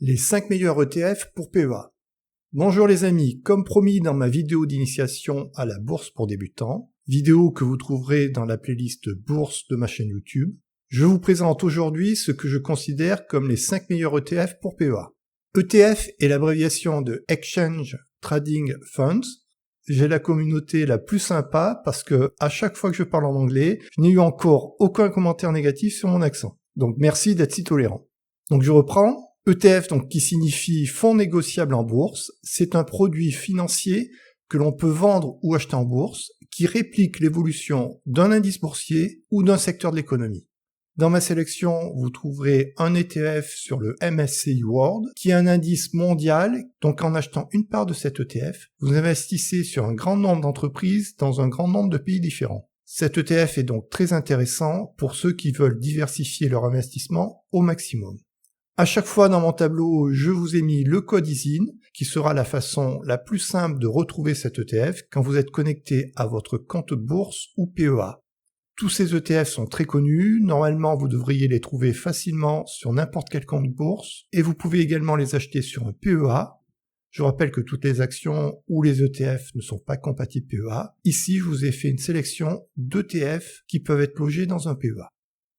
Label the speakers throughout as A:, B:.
A: Les 5 meilleurs ETF pour PEA. Bonjour les amis, comme promis dans ma vidéo d'initiation à la bourse pour débutants, vidéo que vous trouverez dans la playlist bourse de ma chaîne YouTube, je vous présente aujourd'hui ce que je considère comme les 5 meilleurs ETF pour PEA. ETF est l'abréviation de Exchange Trading Funds. J'ai la communauté la plus sympa parce que à chaque fois que je parle en anglais, je n'ai eu encore aucun commentaire négatif sur mon accent. Donc merci d'être si tolérant. Donc je reprends. ETF, donc, qui signifie fonds négociable en bourse, c'est un produit financier que l'on peut vendre ou acheter en bourse, qui réplique l'évolution d'un indice boursier ou d'un secteur de l'économie. Dans ma sélection, vous trouverez un ETF sur le MSCI World, qui est un indice mondial, donc en achetant une part de cet ETF, vous investissez sur un grand nombre d'entreprises dans un grand nombre de pays différents. Cet ETF est donc très intéressant pour ceux qui veulent diversifier leur investissement au maximum. À chaque fois dans mon tableau, je vous ai mis le code ISIN, qui sera la façon la plus simple de retrouver cet ETF quand vous êtes connecté à votre compte bourse ou PEA. Tous ces ETF sont très connus, normalement vous devriez les trouver facilement sur n'importe quel compte bourse, et vous pouvez également les acheter sur un PEA. Je rappelle que toutes les actions ou les ETF ne sont pas compatibles PEA. Ici, je vous ai fait une sélection d'ETF qui peuvent être logés dans un PEA.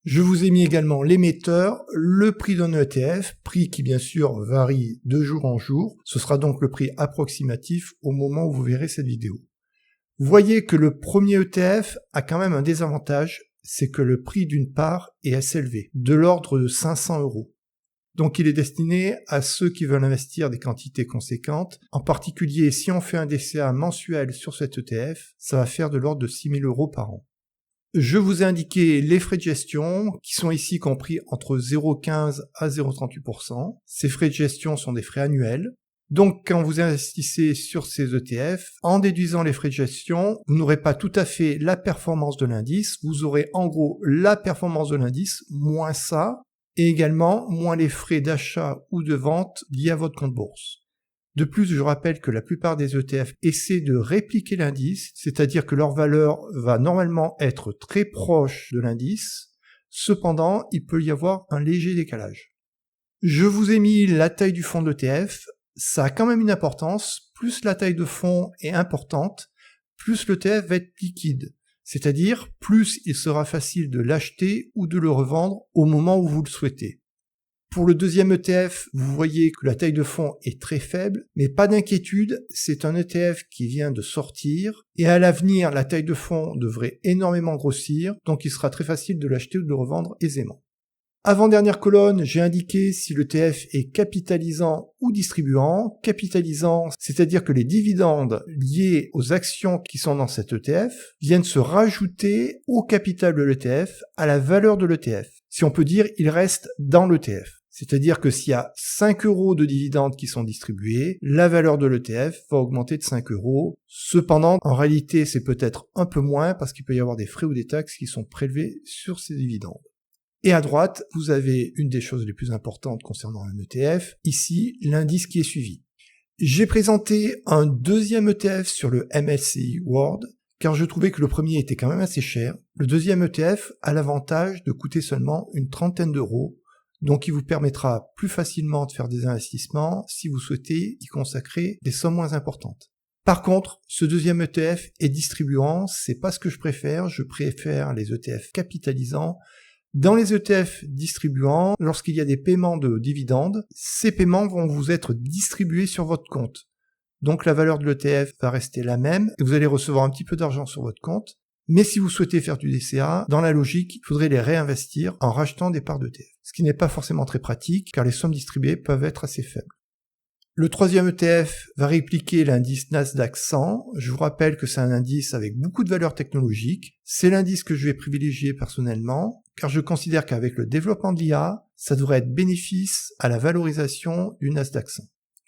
A: Je vous ai mis également l'émetteur, le prix d'un ETF, prix qui bien sûr varie de jour en jour. Ce sera donc le prix approximatif au moment où vous verrez cette vidéo. Vous voyez que le premier ETF a quand même un désavantage, c'est que le prix d'une part est assez élevé, de l'ordre de 500 €. Donc il est destiné à ceux qui veulent investir des quantités conséquentes. En particulier, si on fait un DCA mensuel sur cet ETF, ça va faire de l'ordre de 6 000 € par an. Je vous ai indiqué les frais de gestion, qui sont ici compris entre 0,15 à 0,38%. Ces frais de gestion sont des frais annuels. Donc, quand vous investissez sur ces ETF, en déduisant les frais de gestion, vous n'aurez pas tout à fait la performance de l'indice. Vous aurez en gros la performance de l'indice, moins ça, et également moins les frais d'achat ou de vente liés à votre compte bourse. De plus, je rappelle que la plupart des ETF essaient de répliquer l'indice, c'est-à-dire que leur valeur va normalement être très proche de l'indice. Cependant, il peut y avoir un léger décalage. Je vous ai mis la taille du fonds d'ETF. Ça a quand même une importance. Plus la taille de fonds est importante, plus l'ETF va être liquide. C'est-à-dire, plus il sera facile de l'acheter ou de le revendre au moment où vous le souhaitez. Pour le deuxième ETF, vous voyez que la taille de fonds est très faible, mais pas d'inquiétude, c'est un ETF qui vient de sortir, et à l'avenir, la taille de fonds devrait énormément grossir, donc il sera très facile de l'acheter ou de le revendre aisément. Avant-dernière colonne, j'ai indiqué si l'ETF est capitalisant ou distribuant. Capitalisant, c'est-à-dire que les dividendes liés aux actions qui sont dans cet ETF viennent se rajouter au capital de l'ETF, à la valeur de l'ETF. Si on peut dire, il reste dans l'ETF. C'est-à-dire que s'il y a 5 € de dividendes qui sont distribués, la valeur de l'ETF va augmenter de 5 €. Cependant, en réalité, c'est peut-être un peu moins parce qu'il peut y avoir des frais ou des taxes qui sont prélevés sur ces dividendes. Et à droite, vous avez une des choses les plus importantes concernant un ETF, ici, l'indice qui est suivi. J'ai présenté un deuxième ETF sur le MSCI World, car je trouvais que le premier était quand même assez cher. Le deuxième ETF a l'avantage de coûter seulement une trentaine d'euros, donc il vous permettra plus facilement de faire des investissements si vous souhaitez y consacrer des sommes moins importantes. Par contre, ce deuxième ETF est distribuant, c'est pas ce que je préfère les ETF capitalisants. Dans les ETF distribuants, lorsqu'il y a des paiements de dividendes, ces paiements vont vous être distribués sur votre compte. Donc la valeur de l'ETF va rester la même et vous allez recevoir un petit peu d'argent sur votre compte. Mais si vous souhaitez faire du DCA, dans la logique, il faudrait les réinvestir en rachetant des parts d'ETF. Ce qui n'est pas forcément très pratique car les sommes distribuées peuvent être assez faibles. Le troisième ETF va répliquer l'indice Nasdaq 100. Je vous rappelle que c'est un indice avec beaucoup de valeurs technologiques. C'est l'indice que je vais privilégier personnellement car je considère qu'avec le développement de l'IA, ça devrait être bénéfice à la valorisation du Nasdaq 100.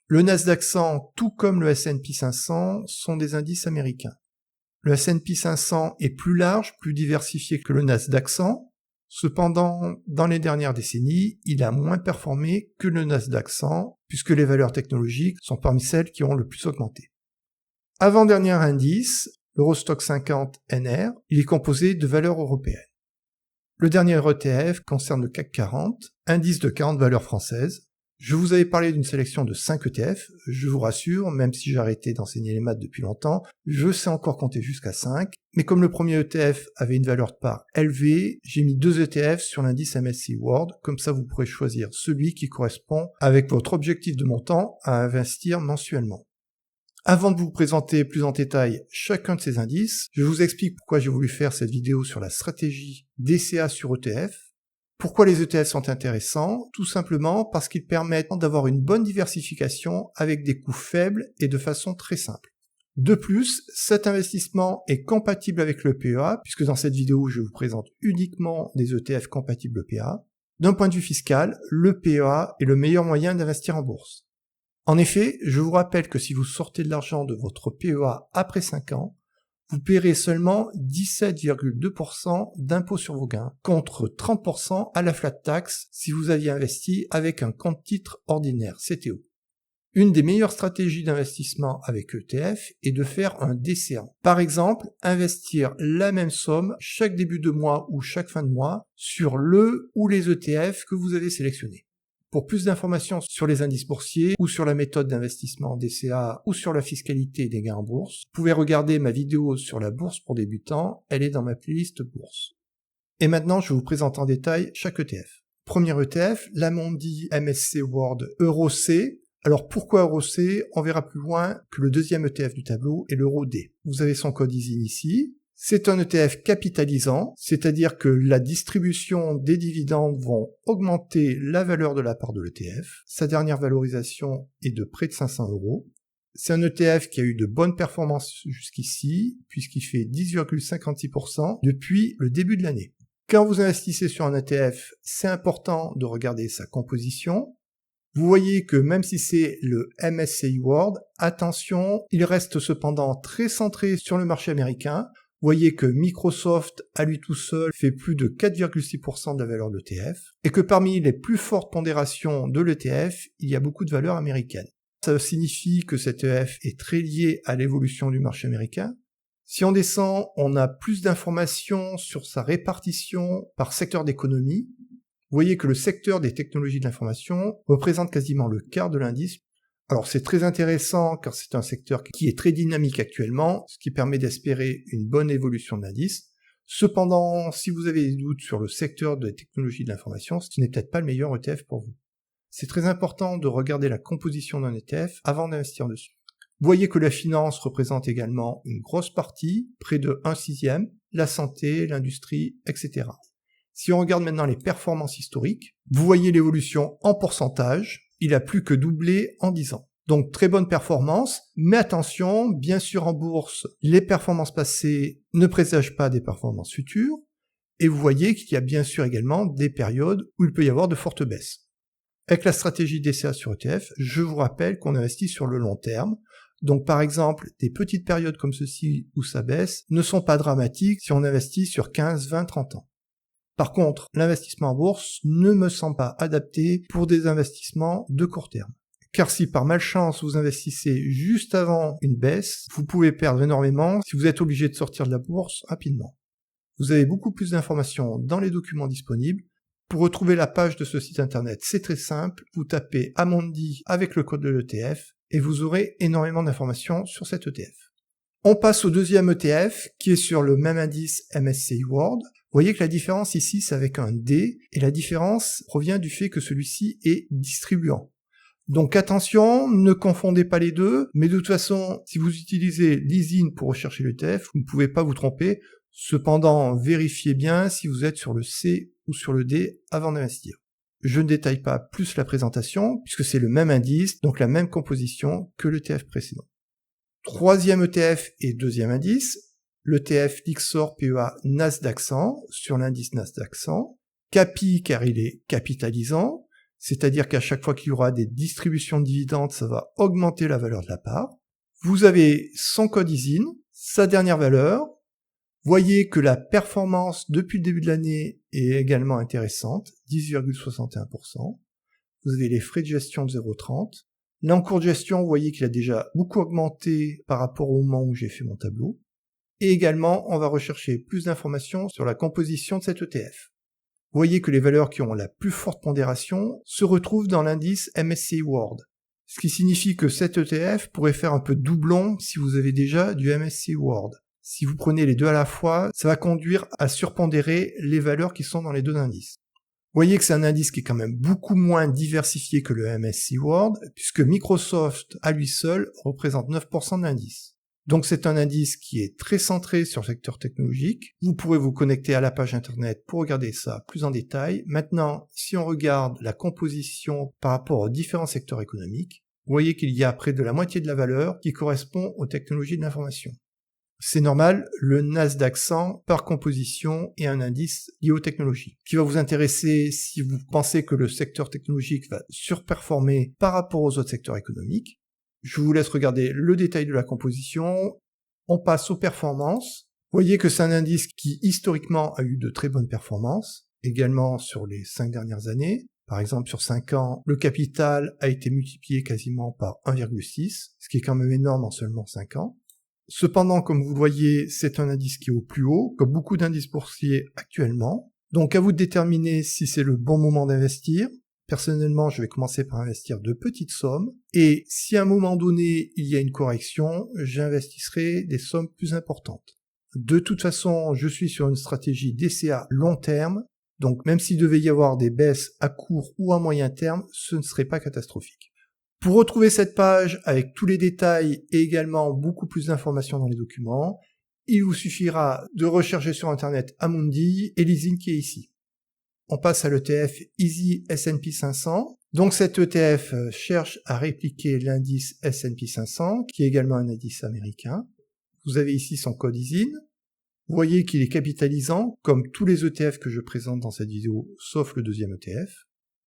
A: Le Nasdaq 100, tout comme le S&P 500, sont des indices américains. Le S&P 500 est plus large, plus diversifié que le Nasdaq 100. Cependant, dans les dernières décennies, il a moins performé que le Nasdaq 100, puisque les valeurs technologiques sont parmi celles qui ont le plus augmenté. Avant-dernier indice, l'Eurostoxx 50 NR, il est composé de valeurs européennes. Le dernier ETF concerne le CAC 40, indice de 40 valeurs françaises. Je vous avais parlé d'une sélection de 5 ETF, je vous rassure, même si j'ai arrêté d'enseigner les maths depuis longtemps, je sais encore compter jusqu'à 5, mais comme le premier ETF avait une valeur de part élevée, j'ai mis 2 ETF sur l'indice MSCI World, comme ça vous pourrez choisir celui qui correspond avec votre objectif de montant à investir mensuellement. Avant de vous présenter plus en détail chacun de ces indices, je vous explique pourquoi j'ai voulu faire cette vidéo sur la stratégie DCA sur ETF. Pourquoi les ETF sont intéressants? Tout simplement parce qu'ils permettent d'avoir une bonne diversification avec des coûts faibles et de façon très simple. De plus, cet investissement est compatible avec le PEA, puisque dans cette vidéo, je vous présente uniquement des ETF compatibles au PEA. D'un point de vue fiscal, le PEA est le meilleur moyen d'investir en bourse. En effet, je vous rappelle que si vous sortez de l'argent de votre PEA après 5 ans, vous paierez seulement 17,2% d'impôt sur vos gains, contre 30% à la flat tax si vous aviez investi avec un compte titre ordinaire, CTO. Une des meilleures stratégies d'investissement avec ETF est de faire un DCA. Par exemple, investir la même somme chaque début de mois ou chaque fin de mois sur le ou les ETF que vous avez sélectionnés. Pour plus d'informations sur les indices boursiers ou sur la méthode d'investissement DCA ou sur la fiscalité des gains en bourse, vous pouvez regarder ma vidéo sur la bourse pour débutants, elle est dans ma playlist bourse. Et maintenant, je vous présente en détail chaque ETF. Premier ETF, l'Amundi MSCI World Euro C. Alors pourquoi Euro C? On verra plus loin que le deuxième ETF du tableau est l'Euro D. Vous avez son code ISIN ici. C'est un ETF capitalisant, c'est-à-dire que la distribution des dividendes vont augmenter la valeur de la part de l'ETF. Sa dernière valorisation est de près de 500 €. C'est un ETF qui a eu de bonnes performances jusqu'ici, puisqu'il fait 10,56% depuis le début de l'année. Quand vous investissez sur un ETF, c'est important de regarder sa composition. Vous voyez que même si c'est le MSCI World, attention, il reste cependant très centré sur le marché américain. Vous voyez que Microsoft, à lui tout seul, fait plus de 4,6% de la valeur de l'ETF, et que parmi les plus fortes pondérations de l'ETF, il y a beaucoup de valeurs américaines. Ça signifie que cet ETF est très lié à l'évolution du marché américain. Si on descend, on a plus d'informations sur sa répartition par secteur d'économie. Vous voyez que le secteur des technologies de l'information représente quasiment le quart de l'indice. Alors c'est très intéressant car c'est un secteur qui est très dynamique actuellement, ce qui permet d'espérer une bonne évolution de l'indice. Cependant, si vous avez des doutes sur le secteur des technologies de l'information, ce n'est peut-être pas le meilleur ETF pour vous. C'est très important de regarder la composition d'un ETF avant d'investir dessus. Vous voyez que la finance représente également une grosse partie, près de 1/6, la santé, l'industrie, etc. Si on regarde maintenant les performances historiques, vous voyez l'évolution en pourcentage. Il a plus que doublé en 10 ans. Donc très bonne performance, mais attention, bien sûr en bourse, les performances passées ne présagent pas des performances futures, et vous voyez qu'il y a bien sûr également des périodes où il peut y avoir de fortes baisses. Avec la stratégie DCA sur ETF, je vous rappelle qu'on investit sur le long terme, donc par exemple, des petites périodes comme ceci où ça baisse ne sont pas dramatiques si on investit sur 15, 20, 30 ans. Par contre, l'investissement en bourse ne me semble pas adapté pour des investissements de court terme. Car si par malchance vous investissez juste avant une baisse, vous pouvez perdre énormément si vous êtes obligé de sortir de la bourse rapidement. Vous avez beaucoup plus d'informations dans les documents disponibles. Pour retrouver la page de ce site internet, c'est très simple. Vous tapez Amundi avec le code de l'ETF et vous aurez énormément d'informations sur cet ETF. On passe au deuxième ETF qui est sur le même indice MSCI World. Vous voyez que la différence ici, c'est avec un D, et la différence provient du fait que celui-ci est distribuant. Donc attention, ne confondez pas les deux, mais de toute façon, si vous utilisez l'ISIN pour rechercher l'ETF, vous ne pouvez pas vous tromper. Cependant, vérifiez bien si vous êtes sur le C ou sur le D avant d'investir. Je ne détaille pas plus la présentation, puisque c'est le même indice, donc la même composition que l'ETF précédent. Troisième ETF et deuxième indice, l'ETF Lyxor PEA Nasdaq 100 sur l'indice Nasdaq 100, CAPI car il est capitalisant, c'est-à-dire qu'à chaque fois qu'il y aura des distributions de dividendes, ça va augmenter la valeur de la part. Vous avez son code ISIN, sa dernière valeur. Voyez que la performance depuis le début de l'année est également intéressante, 10,61%. Vous avez les frais de gestion de 0,30. L'encours de gestion, vous voyez qu'il a déjà beaucoup augmenté par rapport au moment où j'ai fait mon tableau. Et également, on va rechercher plus d'informations sur la composition de cet ETF. vous voyez que les valeurs qui ont la plus forte pondération se retrouvent dans l'indice MSCI World. Ce qui signifie que cet ETF pourrait faire un peu doublon si vous avez déjà du MSCI World. Si vous prenez les deux à la fois, ça va conduire à surpondérer les valeurs qui sont dans les deux indices. Vous voyez que c'est un indice qui est quand même beaucoup moins diversifié que le MSCI World, puisque Microsoft à lui seul représente 9% de l'indice. Donc c'est un indice qui est très centré sur le secteur technologique. Vous pourrez vous connecter à la page internet pour regarder ça plus en détail. Maintenant, si on regarde la composition par rapport aux différents secteurs économiques, vous voyez qu'il y a près de la moitié de la valeur qui correspond aux technologies de l'information. C'est normal, le Nasdaq 100 par composition est un indice lié aux technologies, qui va vous intéresser si vous pensez que le secteur technologique va surperformer par rapport aux autres secteurs économiques. Je vous laisse regarder le détail de la composition. On passe aux performances. Vous voyez que c'est un indice qui historiquement a eu de très bonnes performances, également sur les 5 dernières années. Par exemple, sur 5 ans, le capital a été multiplié quasiment par 1,6, ce qui est quand même énorme en seulement 5 ans. Cependant, comme vous le voyez, c'est un indice qui est au plus haut, comme beaucoup d'indices boursiers actuellement. Donc à vous de déterminer si c'est le bon moment d'investir. Personnellement, je vais commencer par investir de petites sommes, et si à un moment donné il y a une correction, j'investisserai des sommes plus importantes. De toute façon, je suis sur une stratégie DCA long terme, donc même s'il devait y avoir des baisses à court ou à moyen terme, ce ne serait pas catastrophique. Pour retrouver cette page avec tous les détails et également beaucoup plus d'informations dans les documents, il vous suffira de rechercher sur internet Amundi et l'ISIN qui est ici. On passe à l'ETF Easy S&P 500. Donc cet ETF cherche à répliquer l'indice S&P 500, qui est également un indice américain. Vous avez ici son code ISIN. Vous voyez qu'il est capitalisant, comme tous les ETF que je présente dans cette vidéo, sauf le deuxième ETF.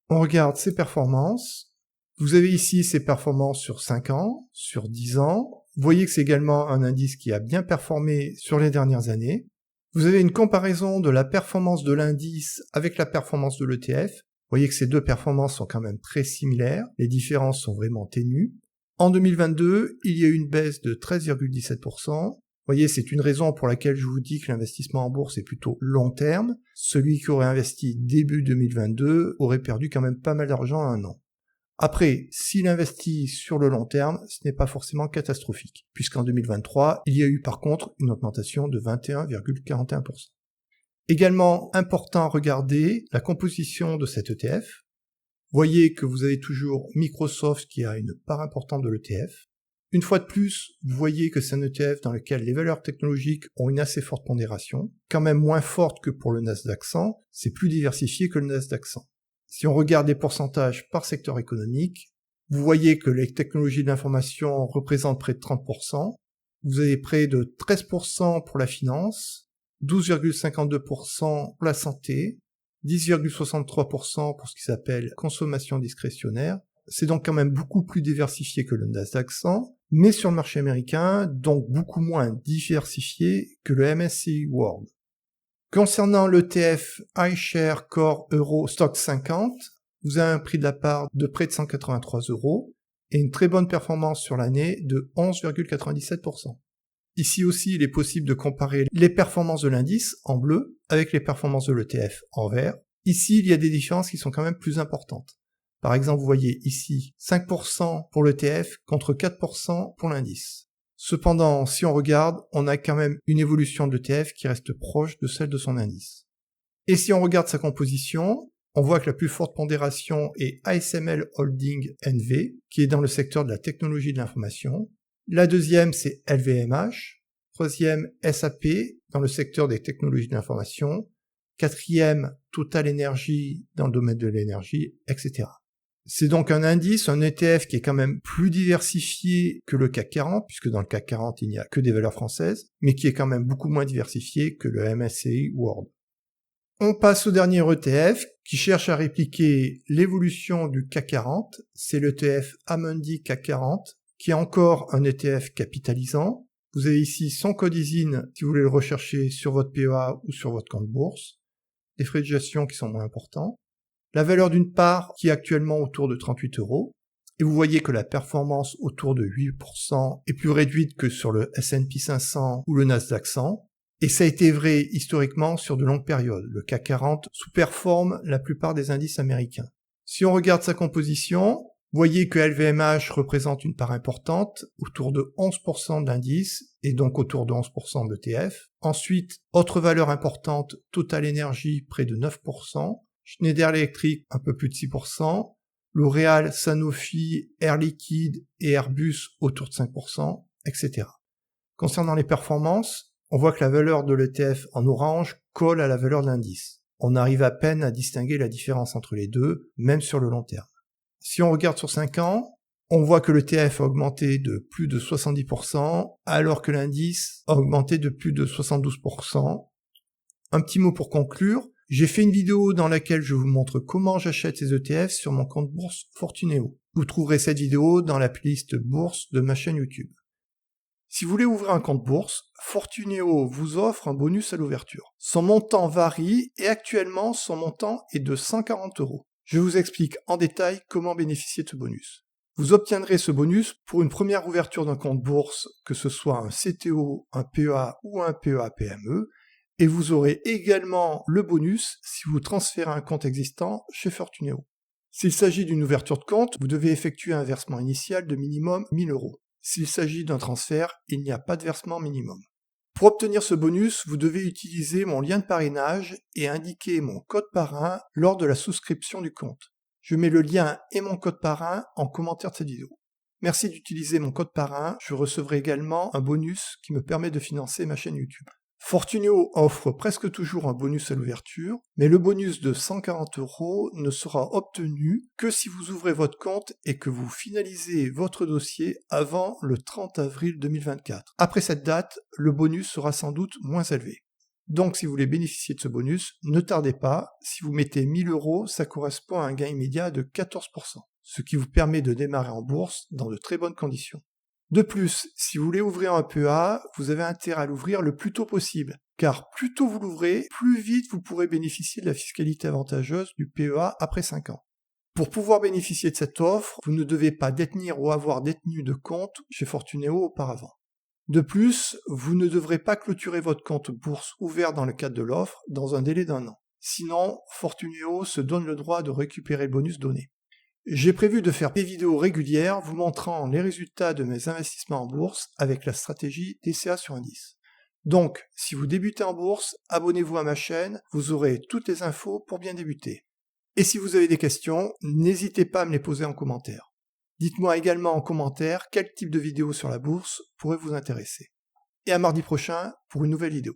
A: On regarde ses performances. Vous avez ici ses performances sur 5 ans, sur 10 ans. Vous voyez que c'est également un indice qui a bien performé sur les dernières années. Vous avez une comparaison de la performance de l'indice avec la performance de l'ETF. Vous voyez que ces deux performances sont quand même très similaires. Les différences sont vraiment ténues. En 2022, il y a eu une baisse de 13,17%. Vous voyez, c'est une raison pour laquelle je vous dis que l'investissement en bourse est plutôt long terme. Celui qui aurait investi début 2022 aurait perdu quand même pas mal d'argent en un an. Après, s'il investit sur le long terme, ce n'est pas forcément catastrophique, puisqu'en 2023, il y a eu par contre une augmentation de 21,41%. Également important à regarder la composition de cet ETF. Voyez que vous avez toujours Microsoft qui a une part importante de l'ETF. Une fois de plus, vous voyez que c'est un ETF dans lequel les valeurs technologiques ont une assez forte pondération, quand même moins forte que pour le Nasdaq 100, c'est plus diversifié que le Nasdaq 100. Si on regarde les pourcentages par secteur économique, vous voyez que les technologies de l'information représentent près de 30%. Vous avez près de 13% pour la finance, 12,52% pour la santé, 10,63% pour ce qui s'appelle consommation discrétionnaire. C'est donc quand même beaucoup plus diversifié que le Nasdaq 100, mais sur le marché américain, donc beaucoup moins diversifié que le MSCI World. Concernant l'ETF iShare Core Euro Stock 50, vous avez un prix de la part de près de 183 € et une très bonne performance sur l'année de 11,97%. Ici aussi, il est possible de comparer les performances de l'indice en bleu avec les performances de l'ETF en vert. Ici, il y a des différences qui sont quand même plus importantes. Par exemple, vous voyez ici 5% pour l'ETF contre 4% pour l'indice. Cependant, si on regarde, on a quand même une évolution de l'ETF qui reste proche de celle de son indice. Et si on regarde sa composition, on voit que la plus forte pondération est ASML Holding NV, qui est dans le secteur de la technologie de l'information. La deuxième, c'est LVMH. Troisième, SAP, dans le secteur des technologies de l'information. Quatrième, Total Energy, dans le domaine de l'énergie, etc. C'est donc un indice, un ETF qui est quand même plus diversifié que le CAC 40, puisque dans le CAC 40, il n'y a que des valeurs françaises, mais qui est quand même beaucoup moins diversifié que le MSCI World. On passe au dernier ETF, qui cherche à répliquer l'évolution du CAC 40. C'est l'ETF Amundi CAC 40, qui est encore un ETF capitalisant. Vous avez ici son code ISIN, si vous voulez le rechercher sur votre PEA ou sur votre compte bourse. Les frais de gestion qui sont moins importants. La valeur d'une part qui est actuellement autour de 38 €. Et vous voyez que la performance autour de 8% est plus réduite que sur le S&P 500 ou le Nasdaq 100. Et ça a été vrai historiquement sur de longues périodes. Le CAC 40 sous-performe la plupart des indices américains. Si on regarde sa composition, vous voyez que LVMH représente une part importante, autour de 11% de l'indice, et donc autour de 11% de l'ETF. Ensuite, autre valeur importante, Total Energy, près de 9%, Schneider Electric, un peu plus de 6%, L'Oréal, Sanofi, Air Liquide et Airbus, autour de 5%, etc. Concernant les performances, on voit que la valeur de l'ETF en orange colle à la valeur de l'indice. On arrive à peine à distinguer la différence entre les deux, même sur le long terme. Si on regarde sur 5 ans, on voit que l'ETF a augmenté de plus de 70%, alors que l'indice a augmenté de plus de 72%. Un petit mot pour conclure, j'ai fait une vidéo dans laquelle je vous montre comment j'achète ces ETF sur mon compte bourse Fortuneo. Vous trouverez cette vidéo dans la playlist bourse de ma chaîne YouTube. Si vous voulez ouvrir un compte bourse, Fortuneo vous offre un bonus à l'ouverture. Son montant varie et actuellement son montant est de 140 €. Je vous explique en détail comment bénéficier de ce bonus. Vous obtiendrez ce bonus pour une première ouverture d'un compte bourse, que ce soit un CTO, un PEA ou un PEA-PME, et vous aurez également le bonus si vous transférez un compte existant chez Fortuneo. S'il s'agit d'une ouverture de compte, vous devez effectuer un versement initial de minimum 1 000 €. S'il s'agit d'un transfert, il n'y a pas de versement minimum. Pour obtenir ce bonus, vous devez utiliser mon lien de parrainage et indiquer mon code parrain lors de la souscription du compte. Je mets le lien et mon code parrain en commentaire de cette vidéo. Merci d'utiliser mon code parrain, je recevrai également un bonus qui me permet de financer ma chaîne YouTube. Fortuneo offre presque toujours un bonus à l'ouverture, mais le bonus de 140 € ne sera obtenu que si vous ouvrez votre compte et que vous finalisez votre dossier avant le 30 avril 2024. Après cette date, le bonus sera sans doute moins élevé. Donc si vous voulez bénéficier de ce bonus, ne tardez pas, si vous mettez 1 000 €, ça correspond à un gain immédiat de 14%, ce qui vous permet de démarrer en bourse dans de très bonnes conditions. De plus, si vous voulez ouvrir un PEA, vous avez intérêt à l'ouvrir le plus tôt possible, car plus tôt vous l'ouvrez, plus vite vous pourrez bénéficier de la fiscalité avantageuse du PEA après 5 ans. Pour pouvoir bénéficier de cette offre, vous ne devez pas détenir ou avoir détenu de compte chez Fortuneo auparavant. De plus, vous ne devrez pas clôturer votre compte bourse ouvert dans le cadre de l'offre dans un délai d'1 an. Sinon, Fortuneo se donne le droit de récupérer le bonus donné. J'ai prévu de faire des vidéos régulières vous montrant les résultats de mes investissements en bourse avec la stratégie DCA sur indice. Donc, si vous débutez en bourse, abonnez-vous à ma chaîne, vous aurez toutes les infos pour bien débuter. Et si vous avez des questions, n'hésitez pas à me les poser en commentaire. Dites-moi également en commentaire quel type de vidéo sur la bourse pourrait vous intéresser. Et à mardi prochain pour une nouvelle vidéo.